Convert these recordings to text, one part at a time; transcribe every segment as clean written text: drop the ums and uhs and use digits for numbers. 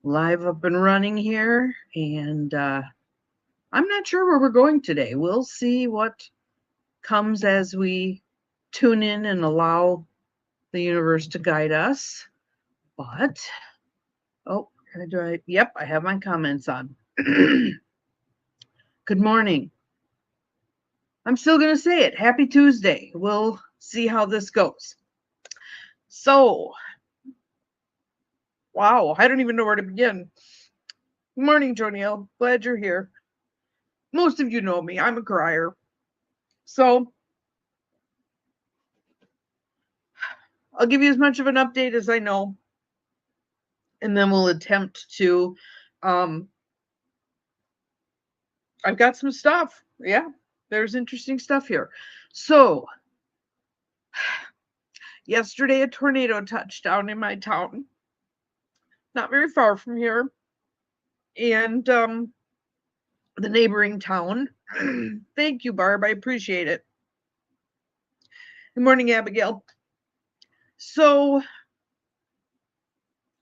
live up and running here, and I'm not sure where we're going today. We'll see what comes as we tune in and allow the universe to guide us. But, oh, yep, I have my comments on. Good morning. I'm still going to say it. Happy Tuesday. We'll see how this goes. So, wow, I don't even know where to begin. Good morning, Joniel. Glad you're here. Most of you know me. I'm a crier. So, I'll give you as much of an update as I know, and then we'll attempt to, I've got some stuff. Yeah, there's interesting stuff here. So, yesterday a tornado touched down in my town, not very far from here, and the neighboring town. Thank you, Barb. I appreciate it. Good morning, Abigail. So,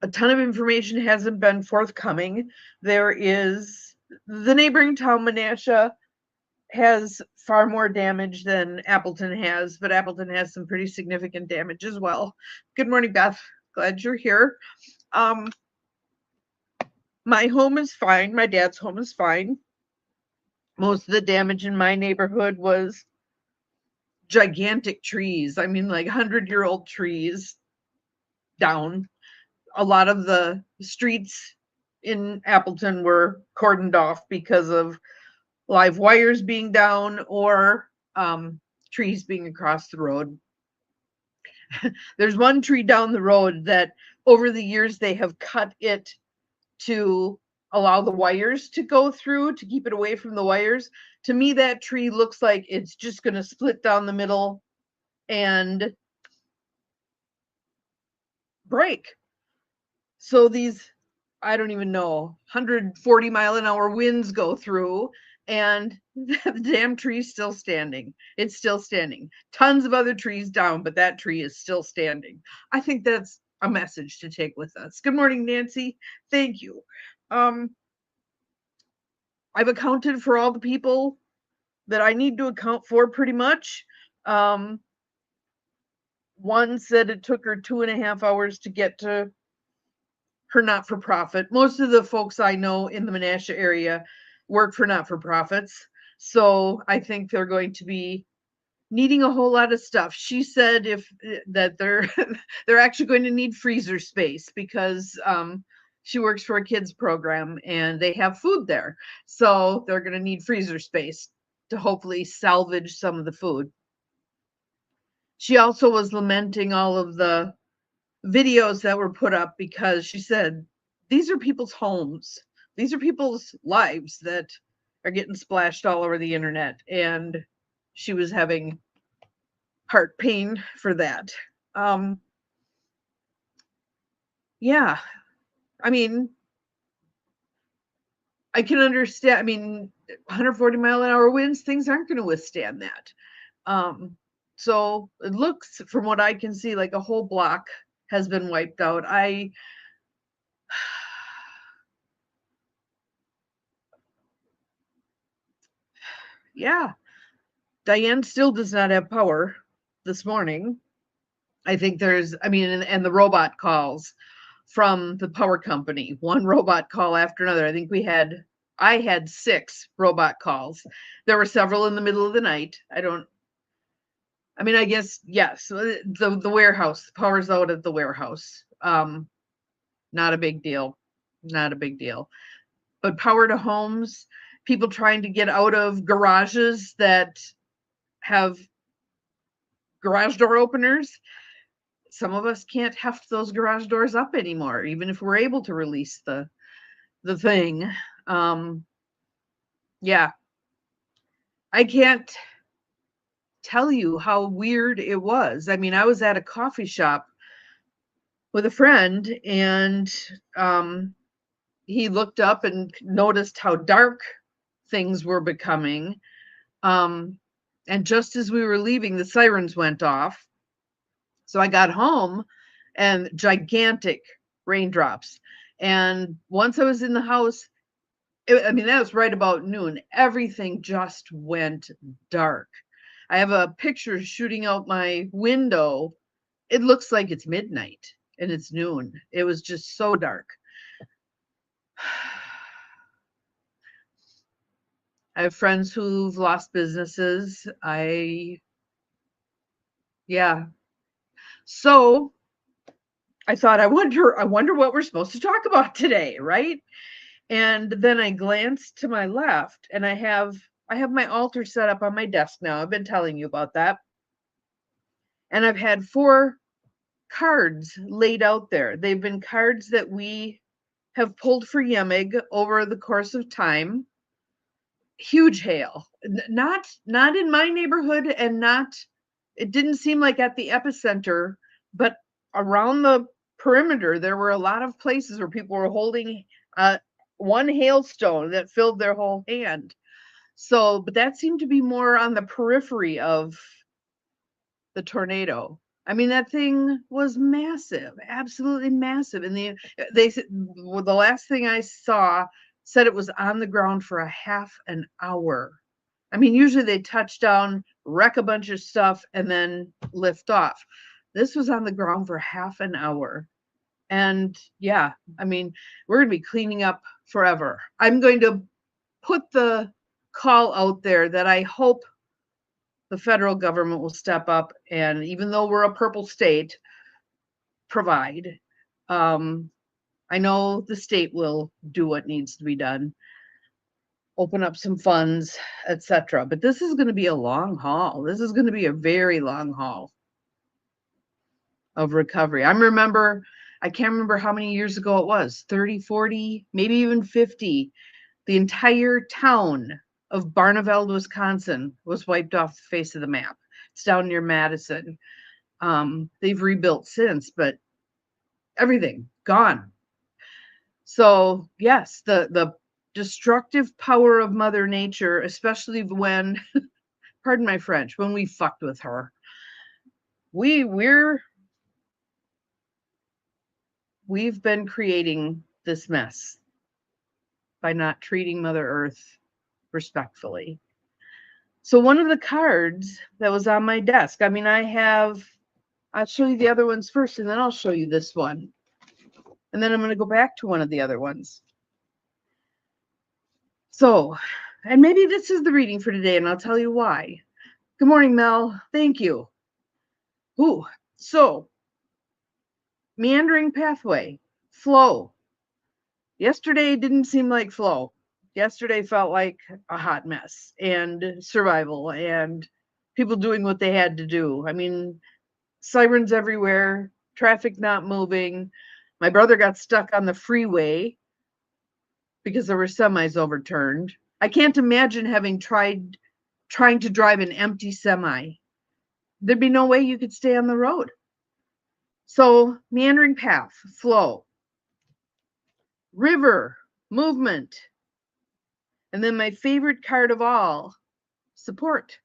a ton of information hasn't been forthcoming. There is the neighboring town, Menasha, has far more damage than Appleton has, but Appleton has some pretty significant damage as well. Good morning, Beth. Glad you're here. My home is fine. My dad's home is fine. Most of the damage in my neighborhood was gigantic trees. I mean, like 100-year-old trees down. A lot of the streets in Appleton were cordoned off because of live wires being down or trees being across the road. There's one tree down the road that over the years they have cut it to allow the wires to go through to keep it away from the wires. To me, that tree looks like it's just going to split down the middle and break. So these, I don't even know, 140-mile-an-hour winds go through, and the damn tree's still standing. It's still standing. Tons of other trees down, but that tree is still standing. I think that's a message to take with us. Good morning, Nancy. Thank you. I've accounted for all the people that I need to account for pretty much. One said it took her 2.5 hours to get to her not-for-profit. Most of the folks I know in the Menasha area work for not-for-profits. So I think they're going to be needing a whole lot of stuff. She said that they're they're actually going to need freezer space because she works for a kids program and they have food there. So they're going to need freezer space to hopefully salvage some of the food. She also was lamenting all of the videos that were put up because she said, these are people's homes. These are people's lives that are getting splashed all over the internet. And she was having heart pain for that. Yeah, I mean, I can understand. I mean, 140-mile-an-hour winds, things aren't going to withstand that. So it looks, from what I can see, like a whole block has been wiped out. Yeah, Diane still does not have power this morning. I think and the robot calls from the power company, one robot call after another. I had 6 robot calls. There were several in the middle of the night. I guess, yes, the warehouse, power's out at the warehouse. Not a big deal. Not a big deal. But power to homes, people trying to get out of garages that have garage door openers. Some of us can't heft those garage doors up anymore, even if we're able to release the thing. Yeah. I can't tell you how weird it was. I mean, I was at a coffee shop with a friend, and he looked up and noticed how dark things were becoming. And just as we were leaving, the sirens went off. So I got home and gigantic raindrops. And once I was in the house, I mean, that was right about noon. Everything just went dark. I have a picture shooting out my window. It looks like it's midnight and it's noon. It was just so dark. I have friends who've lost businesses. Yeah. So I thought, I wonder what we're supposed to talk about today, right? And then I glanced to my left and I have my altar set up on my desk now. I've been telling you about that. And I've had 4 cards laid out there. They've been cards that we have pulled for YEMIG over the course of time. Huge hail. Not in my neighborhood, and not it didn't seem like at the epicenter, but around the perimeter there were a lot of places where people were holding one hailstone that filled their whole hand. So, but that seemed to be more on the periphery of the tornado. I mean, that thing was massive, absolutely massive. And they said, well, the last thing I saw said it was on the ground for a half an hour. I mean, usually they touch down, wreck a bunch of stuff, and then lift off. This was on the ground for half an hour. And yeah, I mean, we're going to be cleaning up forever. I'm going to put the call out there that I hope the federal government will step up, and even though we're a purple state, provide. Um, I know the state will do what needs to be done, open up some funds, etc. But this is going to be a long haul. This is going to be a very long haul of recovery. I can't remember how many years ago it was, 30, 40, maybe even 50. The entire town of Barneveld, Wisconsin was wiped off the face of the map. It's down near Madison. They've rebuilt since, but everything gone. So yes, the destructive power of Mother Nature, especially when, pardon my French, when we fucked with her. We've been creating this mess by not treating Mother Earth respectfully. So one of the cards that was on my desk, I mean, I'll show you the other ones first, and then I'll show you this one. And then I'm going to go back to one of the other ones. So, and maybe this is the reading for today, and I'll tell you why. Good morning, Mel. Thank you. Ooh, so meandering pathway, flow. Yesterday didn't seem like flow. Yesterday felt like a hot mess and survival and people doing what they had to do. I mean, sirens everywhere, traffic not moving. My brother got stuck on the freeway because there were semis overturned. I can't imagine trying to drive an empty semi. There'd be no way you could stay on the road. So, meandering path, flow, river, movement, and then my favorite card of all, support.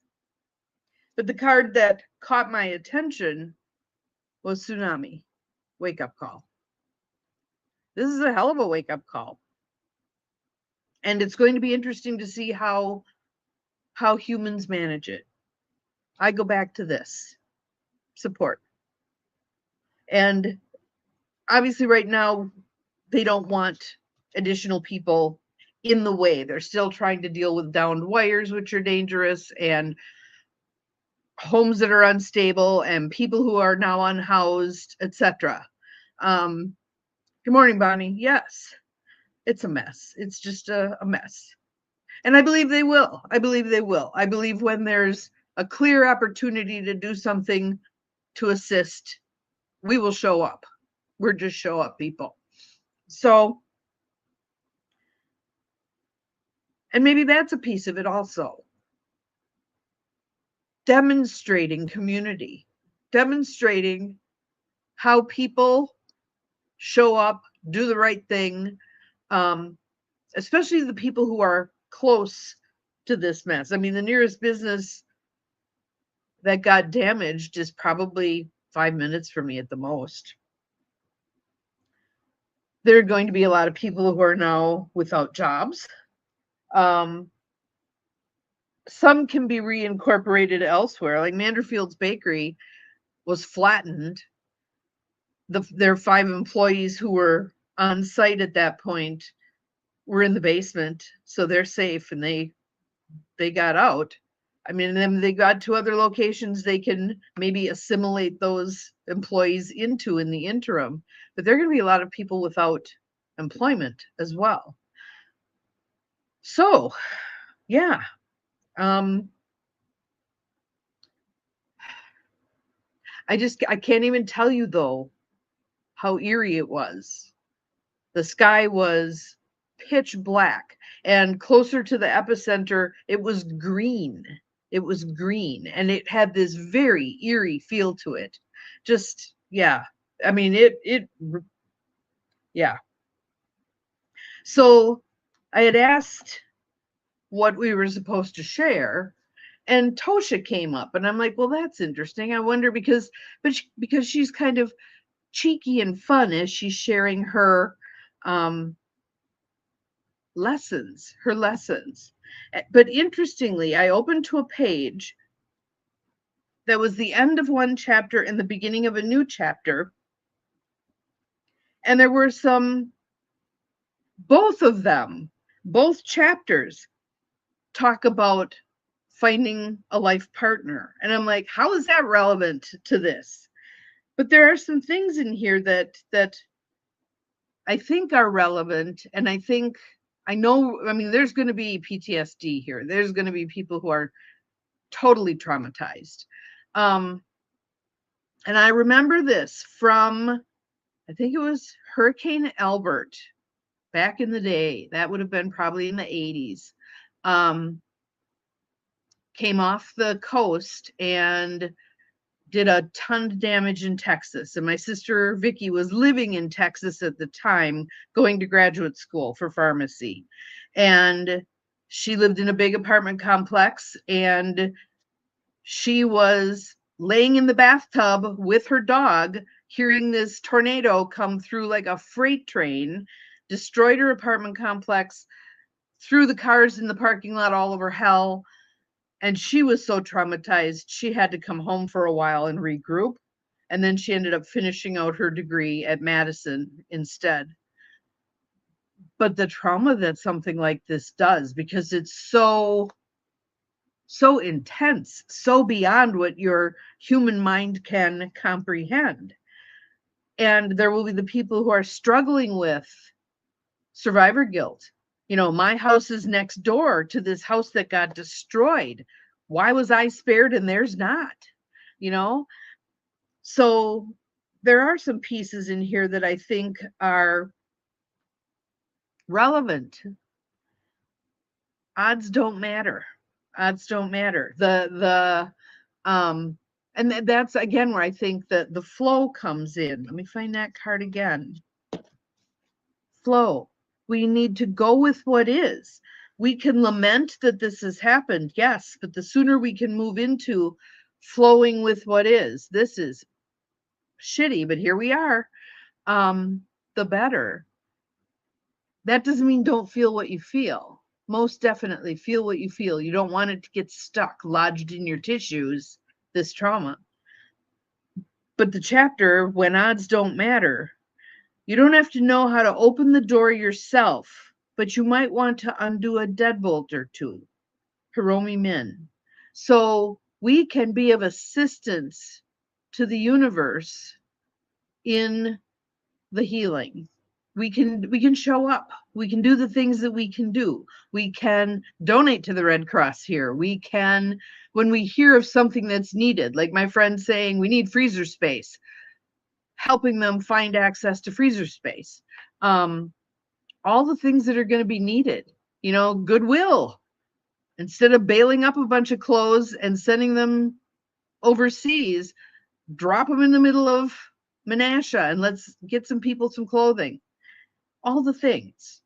But the card that caught my attention was tsunami, wake up call. This is a hell of a wake up call. And it's going to be interesting to see how humans manage it. I go back to this, support. And obviously right now they don't want additional people in the way. They're still trying to deal with downed wires, which are dangerous, and homes that are unstable, and people who are now unhoused, etc. Good morning, Bonnie. Yes, it's a mess. It's just a mess. And I believe they will. I believe they will. I believe when there's a clear opportunity to do something to assist, we will show up. We're just show up people. So, and maybe that's a piece of it also. Demonstrating community, demonstrating how people show up, do the right thing, especially the people who are close to this mess. I mean, the nearest business that got damaged is probably 5 minutes for me at the most. There are going to be a lot of people who are now without jobs. Um, some can be reincorporated elsewhere. Like Manderfield's Bakery was flattened. Their 5 employees who were on site at that point were in the basement, so they're safe and they got out. I mean, then they got to other locations they can maybe assimilate those employees into in the interim. But there are going to be a lot of people without employment as well. So, yeah. Um, I can't even tell you though how eerie it was. The sky was pitch black, and closer to the epicenter, it was green. It was green, and it had this very eerie feel to it. Just, yeah. I mean, yeah. So I had asked what we were supposed to share, and Tosha came up, and I'm like, well, that's interesting. I wonder because she's kind of cheeky and fun as she's sharing her um her lessons. But interestingly, I opened to a page that was the end of one chapter and the beginning of a new chapter, and there were both chapters talk about finding a life partner, and I'm like, how is that relevant to this? But there are some things in here that I think are relevant, and I mean, there's going to be PTSD here. There's going to be people who are totally traumatized. Um, and I remember this from, I think it was Hurricane Albert back in the day. That would have been probably in the 80s. Came off the coast and did a ton of damage in Texas. And my sister Vicky was living in Texas at the time, going to graduate school for pharmacy. And she lived in a big apartment complex, and she was laying in the bathtub with her dog, hearing this tornado come through like a freight train, destroyed her apartment complex, threw the cars in the parking lot all over hell. And she was so traumatized, she had to come home for a while and regroup. And then she ended up finishing out her degree at Madison instead. But the trauma that something like this does, because it's so intense, so beyond what your human mind can comprehend. And there will be the people who are struggling with survivor guilt. You know, my house is next door to this house that got destroyed. Why was I spared and theirs not? You know? So there are some pieces in here that I think are relevant. Odds don't matter. Odds don't matter. And that's again where I think that the flow comes in. Let me find that card again. Flow. We need to go with what is. We can lament that this has happened, yes, but the sooner we can move into flowing with what is, this is shitty, but here we are, the better. That doesn't mean don't feel what you feel. Most definitely feel what you feel. You don't want it to get stuck, lodged in your tissues, this trauma. But the chapter, when odds don't matter, you don't have to know how to open the door yourself, but you might want to undo a deadbolt or two. Hiromi Min. So we can be of assistance to the universe in the healing. We can show up. We can do the things that we can do. We can donate to the Red Cross here. We can, when we hear of something that's needed, like my friend saying we need freezer space, helping them find access to freezer space. All the things that are going to be needed, you know, Goodwill. Instead of bailing up a bunch of clothes and sending them overseas, drop them in the middle of Menasha and let's get some people some clothing. All the things.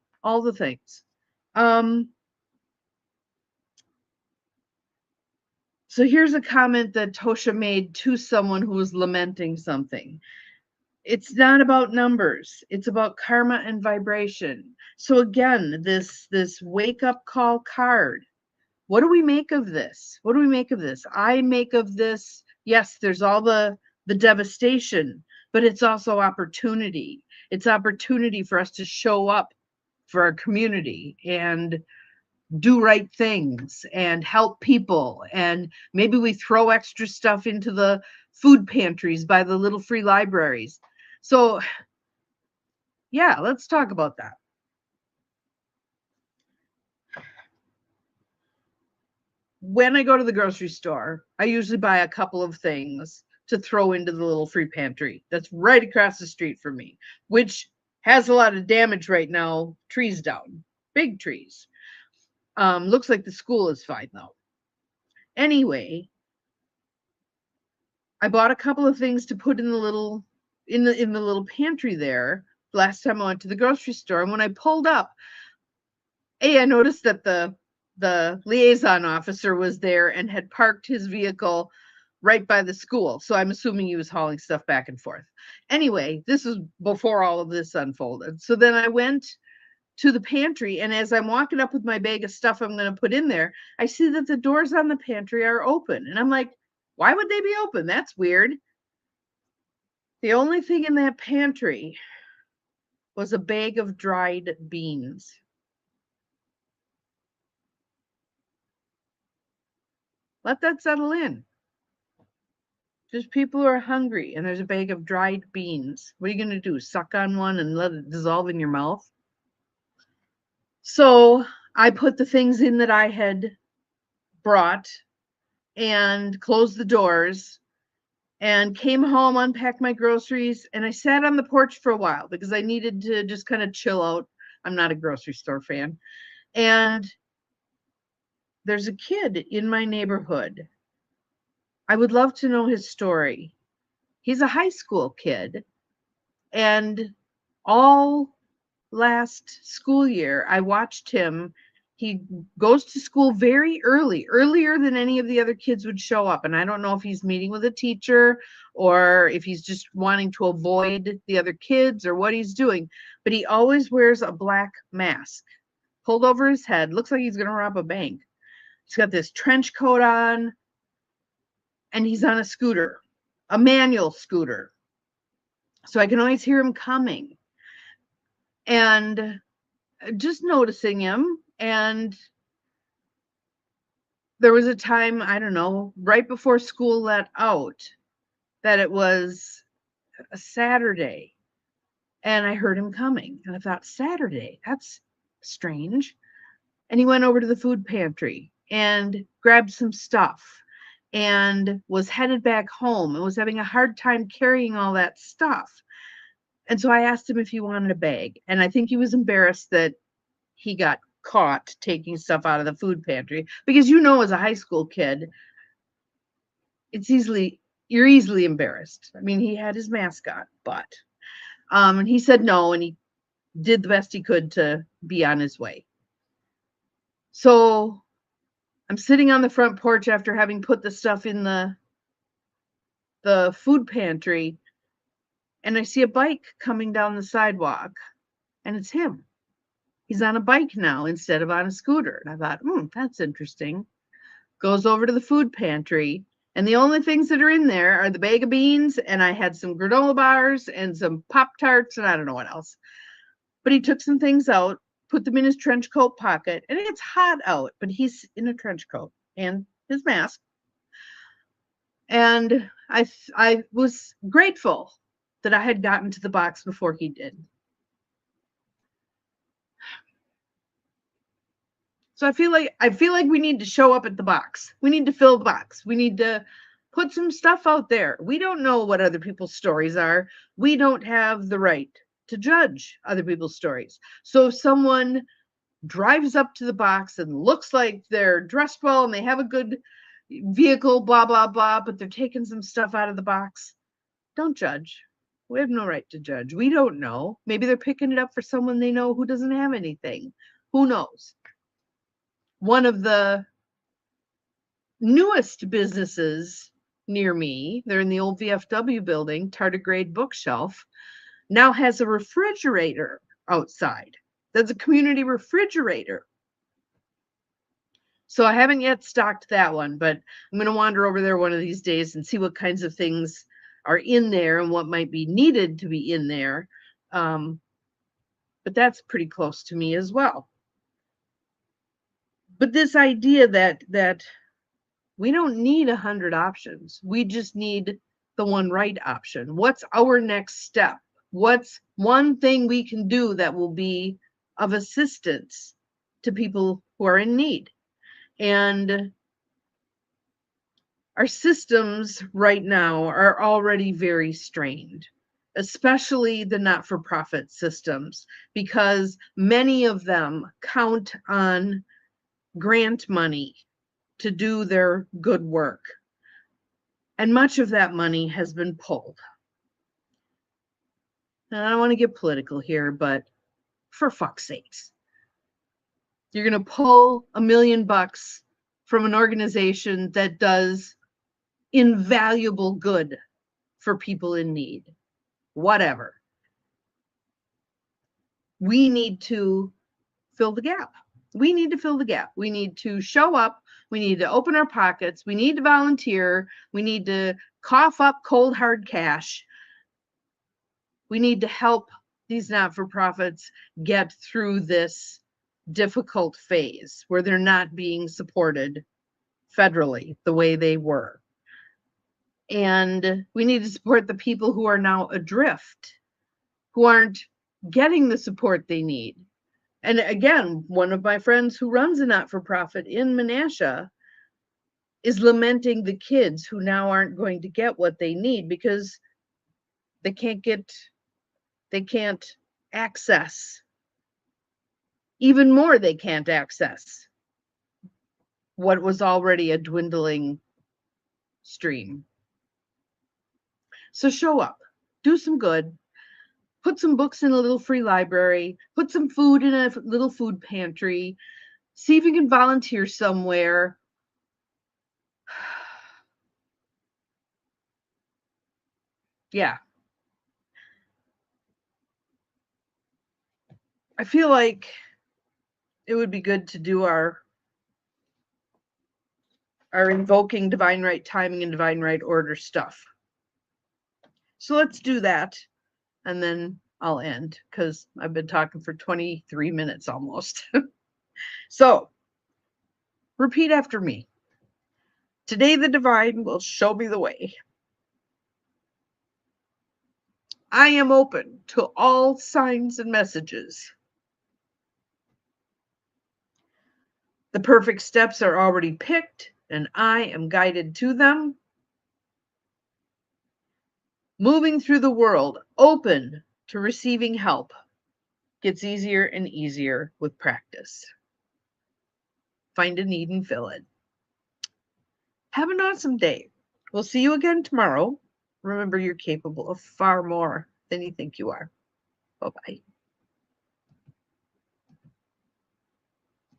So here's a comment that Tosha made to someone who was lamenting something. It's not about numbers. It's about karma and vibration. So again, this wake up call card. What do we make of this? What do we make of this? I make of this, yes, there's all the devastation, but it's also opportunity. It's opportunity for us to show up for our community and do right things and help people. And maybe we throw extra stuff into the food pantries by the little free libraries. So, yeah, let's talk about that. When I go to the grocery store, I usually buy a couple of things to throw into the little free pantry that's right across the street from me, which has a lot of damage right now. Trees down, big trees. Looks like the school is fine though. Anyway, I bought a couple of things to put in the little pantry there last time I went to the grocery store. And when I pulled up, I noticed that the liaison officer was there and had parked his vehicle right by the school. So I'm assuming he was hauling stuff back and forth. Anyway, this was before all of this unfolded. So then I went to the pantry, and as I'm walking up with my bag of stuff I'm going to put in there, I see that the doors on the pantry are open. And I'm like, why would they be open? That's weird. The only thing in that pantry was a bag of dried beans. Let that settle in. Just people who are hungry, and there's a bag of dried beans. What are you going to do? Suck on one and let it dissolve in your mouth? So I put the things in that I had brought and closed the doors and came home, unpacked my groceries, and I sat on the porch for a while because I needed to just kind of chill out. I'm not a grocery store fan. And there's a kid in my neighborhood. I would love to know his story. He's a high school kid, and all last school year, I watched him. He goes to school very early, earlier than any of the other kids would show up. And I don't know if he's meeting with a teacher or if he's just wanting to avoid the other kids or what he's doing. But he always wears a black mask pulled over his head. Looks like he's going to rob a bank. He's got this trench coat on, and he's on a scooter, a manual scooter. So I can always hear him coming. And just noticing him. And there was a time, I don't know, right before school let out, that it was a Saturday. And I heard him coming. And I thought, Saturday, that's strange. And he went over to the food pantry and grabbed some stuff and was headed back home and was having a hard time carrying all that stuff. And so I asked him if he wanted a bag. And I think he was embarrassed that he got caught taking stuff out of the food pantry, because as a high school kid, you're easily embarrassed. I mean, he had his mascot, but and he said no, and he did the best he could to be on his way. So I'm sitting on the front porch after having put the stuff in the food pantry, and I see a bike coming down the sidewalk, and it's him. He's on a bike now instead of on a scooter. And I thought, that's interesting. Goes over to the food pantry, and the only things that are in there are the bag of beans, and I had some granola bars and some Pop-Tarts, and I don't know what else. But he took some things out, put them in his trench coat pocket, and it's hot out, but he's in a trench coat and his mask. And I was grateful that I had gotten to the box before he did. So I feel like we need to show up at the box. We need to fill the box. We need to put some stuff out there. We don't know what other people's stories are. We don't have the right to judge other people's stories. So if someone drives up to the box and looks like they're dressed well and they have a good vehicle, blah, blah, blah, but they're taking some stuff out of the box, don't judge. We have no right to judge. We don't know. Maybe they're picking it up for someone they know who doesn't have anything. Who knows? One of the newest businesses near me, they're in the old VFW building, tardigrade bookshelf, now has a refrigerator outside. That's a community refrigerator. So I haven't yet stocked that one, but I'm going to wander over there one of these days and see what kinds of things are in there and what might be needed to be in there. But that's pretty close to me as well. But this idea that we don't need 100 options. We just need the one right option. What's our next step? What's one thing we can do that will be of assistance to people who are in need? And our systems right now are already very strained, especially the not-for-profit systems, because many of them count on grant money to do their good work. And much of that money has been pulled. And I don't want to get political here, but for fuck's sakes, you're going to pull $1 million from an organization that does invaluable good for people in need. Whatever. We need to fill the gap. We need to fill the gap. We need to show up. We need to open our pockets. We need to volunteer. We need to cough up cold, hard cash. We need to help these not-for-profits get through this difficult phase where they're not being supported federally the way they were. And we need to support the people who are now adrift, who aren't getting the support they need. And again, one of my friends who runs a not-for-profit in Menasha is lamenting the kids who now aren't going to get what they need because they can't access. Even more, they can't access what was already a dwindling stream. So show up, do some good, put some books in a little free library, put some food in a little food pantry, see if you can volunteer somewhere. Yeah. I feel like it would be good to do our invoking divine right timing and divine right order stuff. So let's do that. And then I'll end because I've been talking for 23 minutes almost. So repeat after me. Today the divine will show me the way. I am open to all signs and messages. The perfect steps are already picked, and I am guided to them. Moving through the world, open to receiving help, gets easier and easier with practice. Find a need and fill it. Have an awesome day. We'll see you again tomorrow. Remember, you're capable of far more than you think you are. Bye-bye.